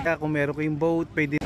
Kaya kung meron kayong boat, pwede.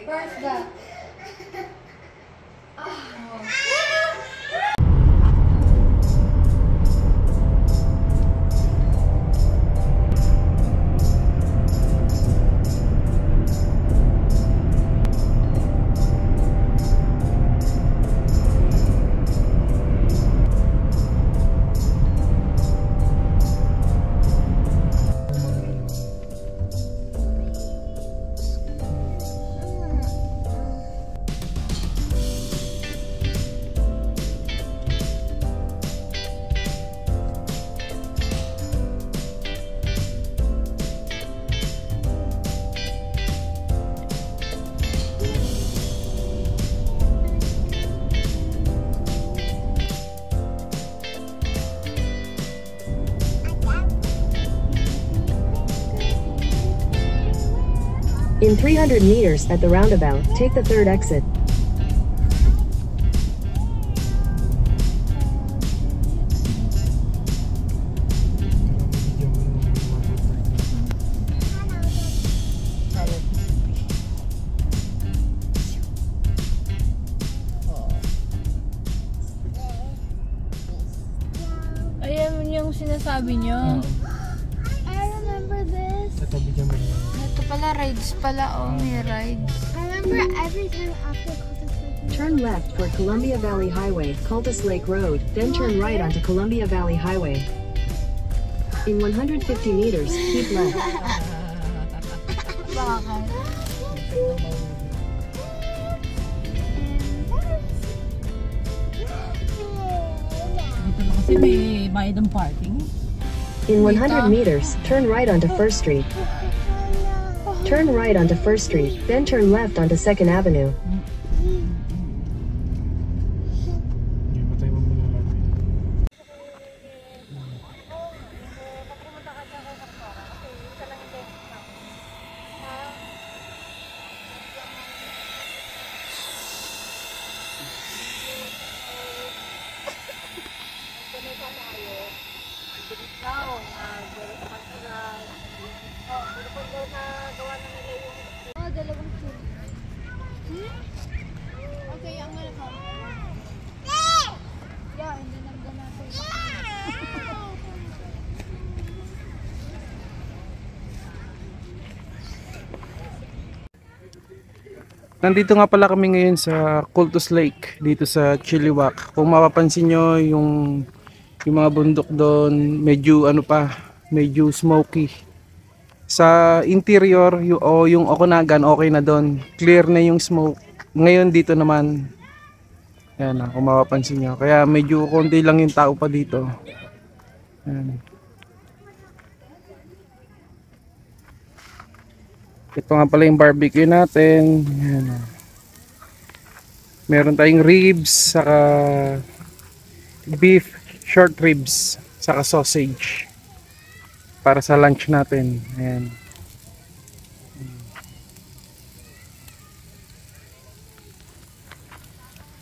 Where's that? In 300 meters at the roundabout, take the third exit. Ayan yung sinasabi nyo. I remember this. Ito pala, rides pala. Oh, may rides. I remember every time after Cultus Lake. Turn left for Columbia Valley Highway, Cultus Lake Road, then turn right onto Columbia Valley Highway. In 150 meters, keep left. Bakit? Kasi may bayad ng parking. In 100 meters, turn right onto First Street. Turn right onto First Street, then turn left onto 2nd Avenue. Oh, dalawang tube. Okay, ang gonna come. Yeah, and then I'm gonna take Nandito nga pala kami ngayon sa Cultus Lake dito sa Chilliwack. Kung mapapansin nyo yung mga bundok doon, medyo ano pa, medyo smoky. Sa interior yung Okanagan, okay na doon, clear na yung smoke. Ngayon dito naman, yan, kung mapapansin nyo, kaya medyo konti lang yung tao pa dito. Yan. Ito nga pala yung barbecue natin. Yan. Meron tayong ribs, saka beef short ribs, saka sausage para sa lunch natin. Ayan.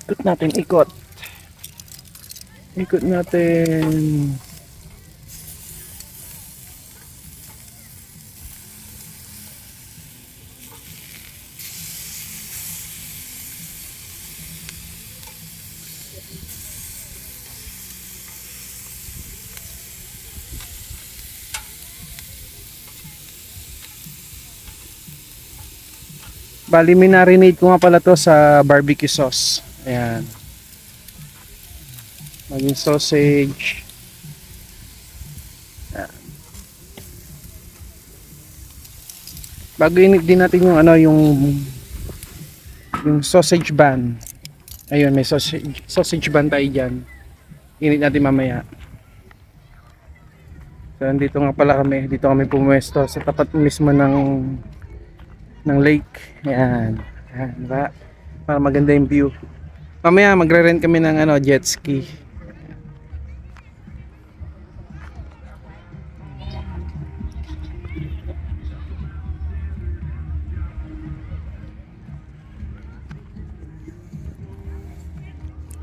Ikot natin, ikot. Ikot natin. Bali, minarinate ko nga pala to sa barbecue sauce. Ayan. Maging sausage. Ayan. Bago init din natin yung ano, yung sausage bun. Ayun, may sausage bun tayo dyan. Init natin mamaya. So, dito nga pala kami. Dito kami pumuesto sa tapat mismo ng ng lake. Ayan. Ayan, diba? Para maganda yung view. Mamaya magre-rent kami ng ano, jet ski.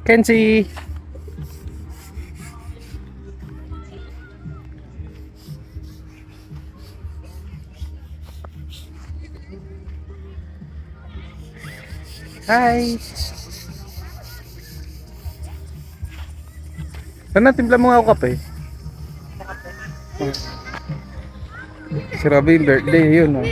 Kenzie! Hi! Sana timpla mo nga ako kape. Si Robby yung birthday yun. Oh.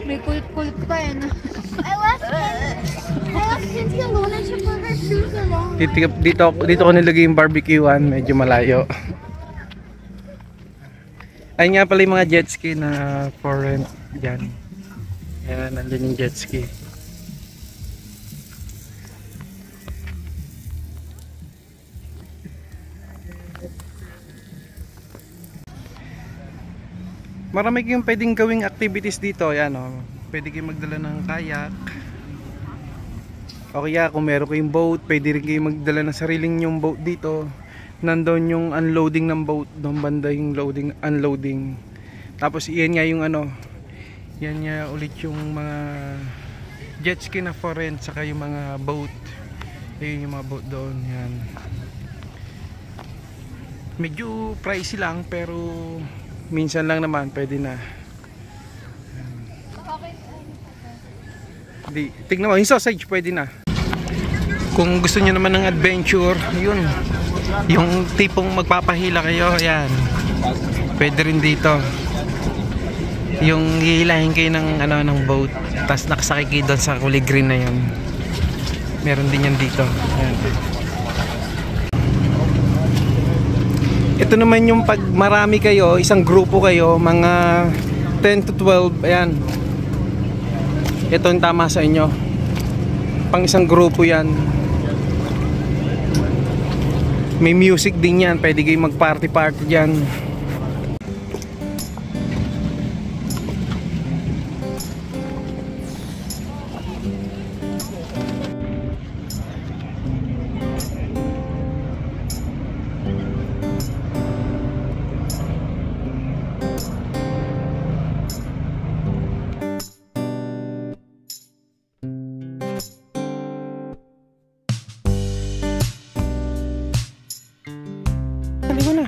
May kulit-kulit pa yan. I left Kinsey alone and she put her shoes along. Dito ko nilagay yung barbecuean, medyo malayo. Ayun nga pala yung mga jet ski na for rent dyan. Ayan, nandun yung jet ski. Marami kayong pwedeng gawing activities dito. Ayan, oh. Pwede kayong magdala ng kayak. O kaya kung meron kayong boat, pwede rin kayong magdala ng sariling yung boat dito. Nandun yung unloading ng boat, doon banda yung loading, unloading. Tapos iyan nga yung ano, yan nga ulit yung mga jet ski na for rent, saka yung mga boat. Ayun yung mga boat doon, yan. Medyo pricey lang pero minsan lang naman pwede na. Di, tignan mo, yung sausage pwede na. Kung gusto niyo naman ng adventure, yun. Yung tipong magpapahila kayo, yan. Pwede rin dito. Yung hihilahin kayo ng ano ng boat, tapos nakasakay kayo doon sa kulay green na yun. Meron din yan dito. Yan. Ito naman yung pag marami kayo, isang grupo kayo, mga 10 to 12, ayan. Ito yung tama sa inyo. Pang isang grupo yan. May music din yan, pwede kayong mag-party-party dyan. Halika na.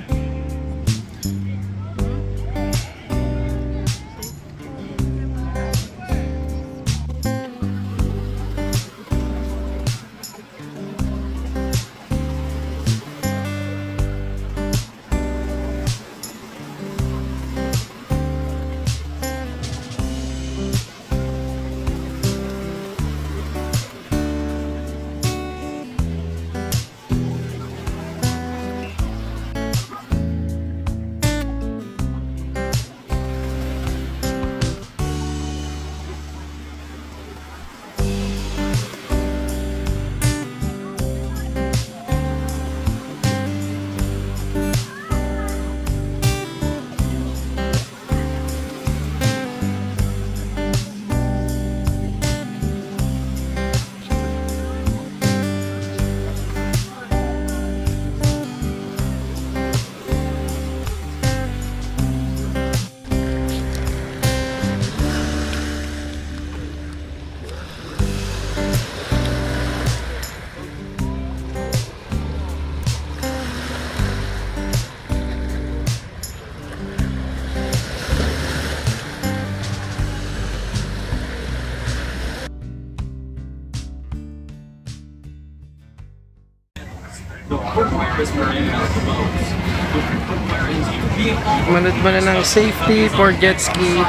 Manood mo na ng safety for jet ski.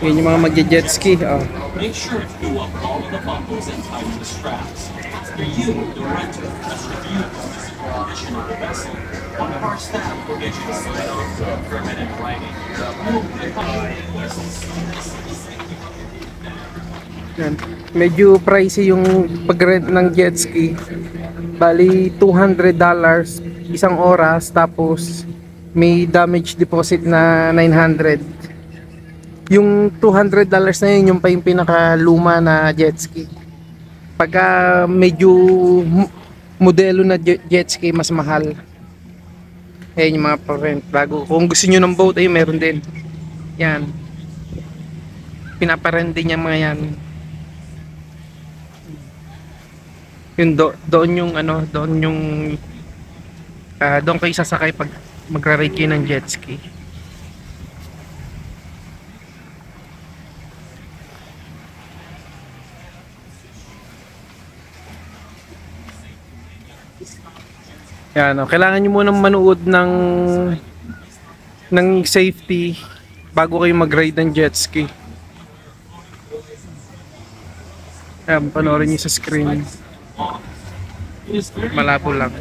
Yan yung mga magje-jet ski. Oh. Make sure to do up all of the buckles and tighten the straps. For you, the renter, must review the physical condition of the vessel. One of our staff will get you to sign off for permanent writing. Yan. Medyo pricey yung pag-rent ng jet ski. Bali $200 isang oras, tapos may damage deposit na 900. Yung $200 na yun, yung pa yung pinakaluma na jet ski. Pagka medyo modelo na jet ski, mas mahal. Ayan yung mga pa-rent bago. Kung gusto nyo ng boat, ay meron din. Yan. Pinaparent din yung mga yan. Yun doon yung ano, doon kayo sasakay pag magra-ride kayo ng jet ski. Yan, kailangan nyo munang manood ng safety bago kayo mag-ride ng jet ski. Yan, panoorin nyo sa screen. Malabo lang.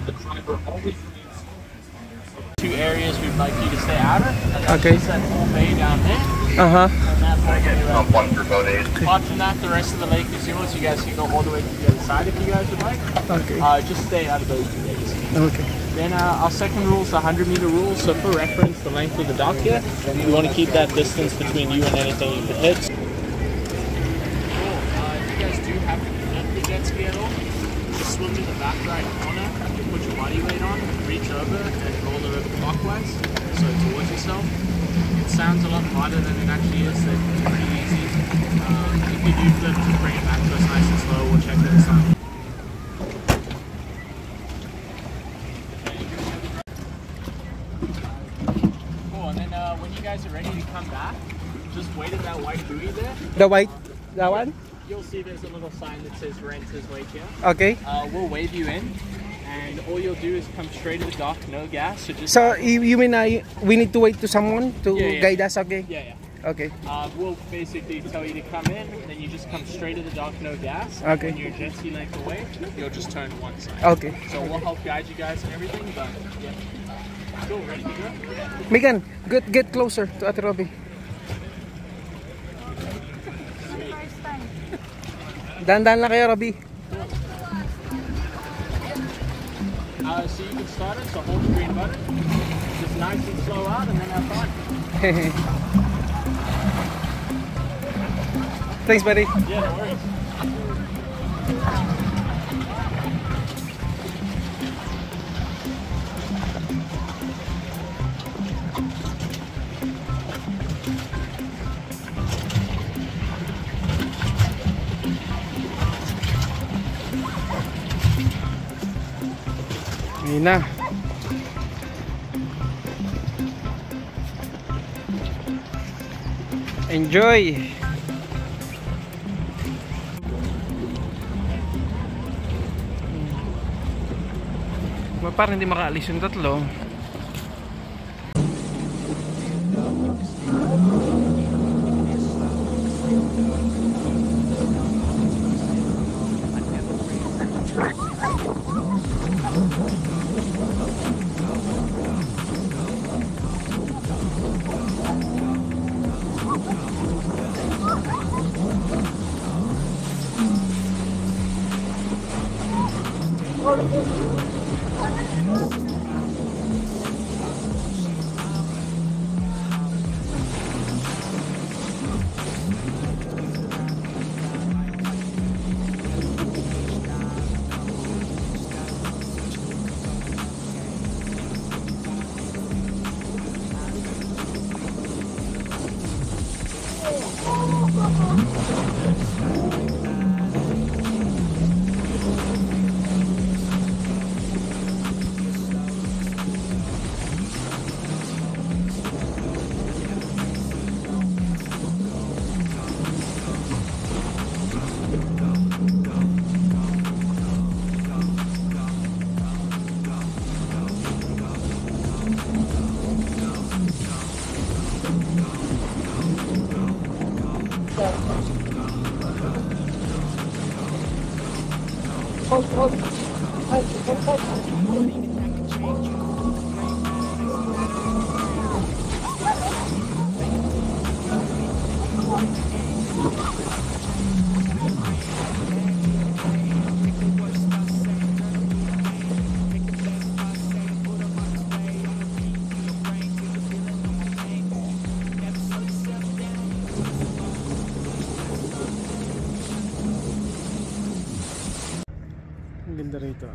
Two areas we'd like you to stay out of. Okay. That whole bay down there. Uh-huh. And that whole bay right there. Apart from that, the rest of the lake is yours. You guys can go all the way to the other side if you guys would like. Okay. Just stay out of those two bays. Okay. Then our second rule is the 100-meter rule. So for reference, the length of the dock here, you want to keep that distance between you and anything you could hit. If you guys do have to connect the jet ski at all, just swim to the back right corner, you put your body weight on, reach over, and roll the river clockwise, so towards yourself. It sounds a lot harder than it actually is, so it's pretty easy. If you do flip, just bring it back to us nice and slow, we'll check that it's not. Cool, and then when you guys are ready to come back, just wait at that white buoy there. The white, that one? You'll see there's a little sign that says Renters Wait here. Okay. We'll wave you in, and all you'll do is come straight to the dock, no gas. So just So you mean we need to wait to someone to Yeah. guide us? Okay. yeah. Okay. We'll basically tell you to come in, then you just come straight to the dock, no gas. Okay. When you're jet ski length away, you'll just turn one side. Okay. So we'll help guide you guys and everything, but yeah. Cool, ready to go? Megan, get closer to Ate Robby. Dahan-dahan lang kayo, Robby. So you can start it, so hold the green button. Just nice and slow out, and then have fun. Thanks, buddy. Yeah, no worries. Ayun na. Enjoy! Parang hindi makaalis yung tatlo. Ganda rito.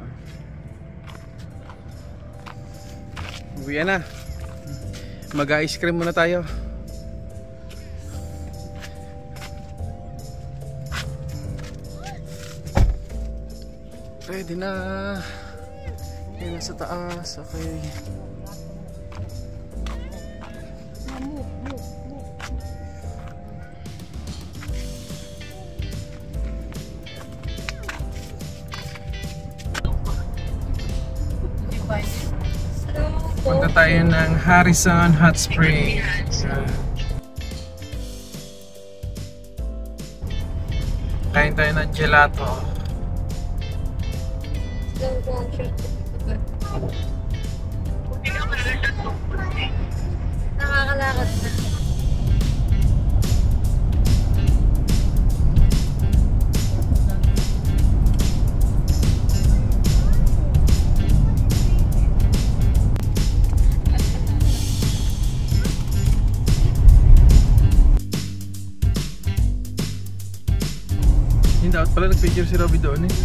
Uwi na. Mag-ice cream muna tayo. Ready na. Yan sa taas. Okay. Punta tayo ng Harrison Hot Springs. Kain tayo ng gelato. Nakakalakad na. Hindi dapat pala nag-picture si Robby doon eh.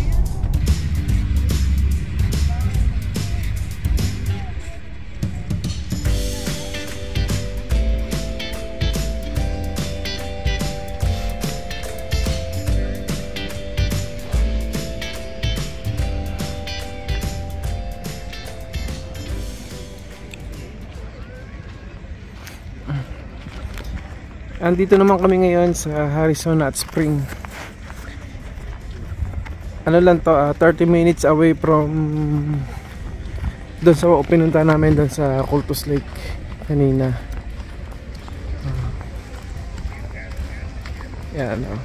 Andito naman kami ngayon sa Harrison Hot Spring. Ano lang to, 30 minutes away from doon sa pinunta namin doon sa Cultus Lake kanina. Yan o.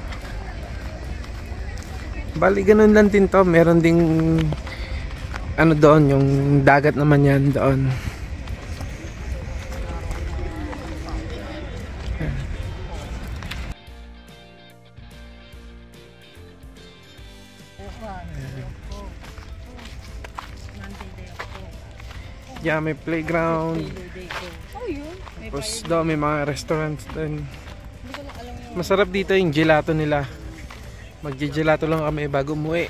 Bali ganun lang din to. Meron ding ano doon, yung dagat naman yan doon. Yeah, may playground. Tapos daw may mga restaurants din. Masarap dito yung gelato nila. Magje-gelato lang kami bago umuwi.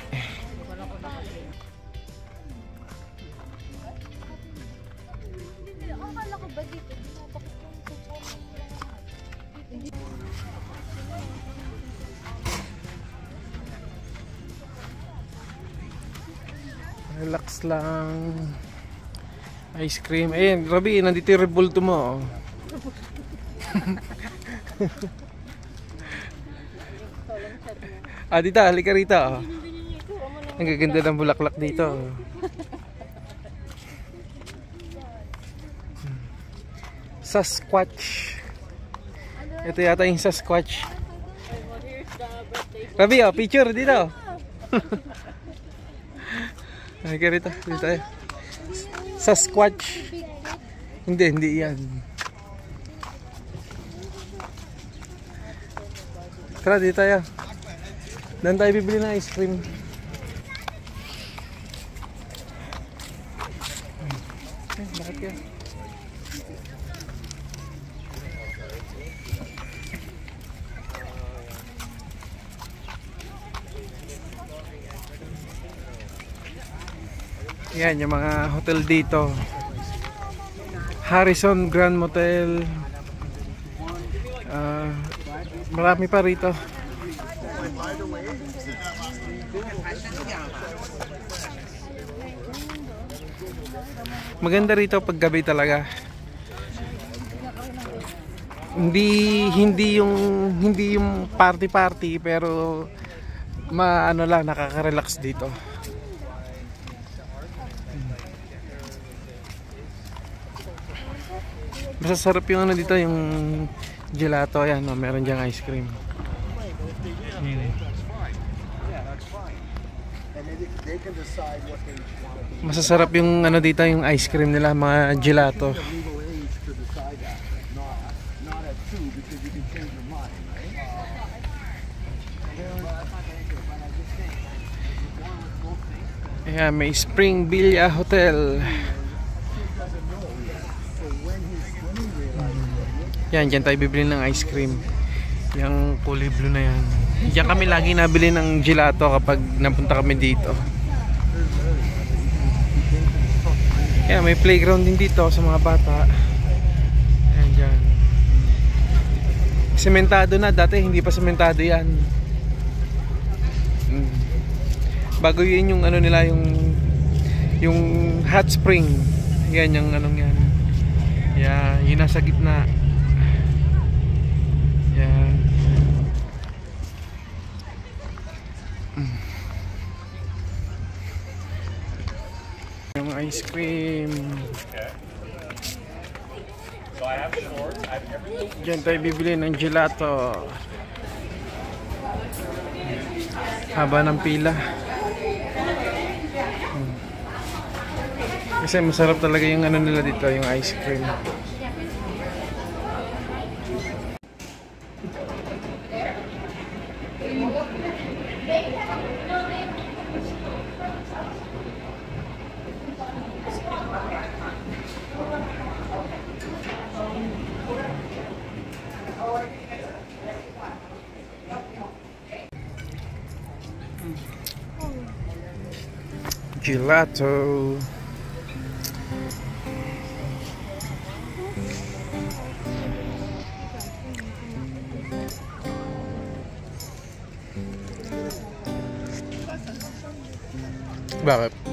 Relax lang. Ice cream. Ayan, Robby, nandito yung rebulto mo. Dito, halika rito. Ang gaganda ng bulaklak dito. Sasquatch. Ito yata yung Sasquatch. Robby, picture dito. Halika rito, dito tayo. Sasquatch. Hindi yan. Tara, dito tayo. Doon tayo bibili ng ice cream. Bakit yan? Yan yung mga hotel dito. Harrison Grand Motel. Marami pa rito. Maganda rito pag gabi talaga. Hindi yung party pero ano lang, nakaka-relax dito. Masasarap yung ano dito, yung gelato. Ayan, meron diyang ice cream. Masasarap yung ano dito, yung ice cream nila, mga gelato. Ayan, may Spring Villa Hotel. Yan, dyan tayo bibili ng ice cream. Yung kulay blue na yan. Diyan kami lagi nabili ng gelato kapag napunta kami dito. Kaya may playground din dito sa mga bata. Ayan dyan. Sementado na, dati hindi pa sementado yan. Bago yun yung ano nila, yung hot spring. Yan yung anong yan. Yan, yun nasa gitna. Yan. Yung ice cream. Diyan tayo bibili ng gelato. Haba ng pila. Kasi masarap talaga yung ano nila dito, yung ice cream. Gelato. Bakit?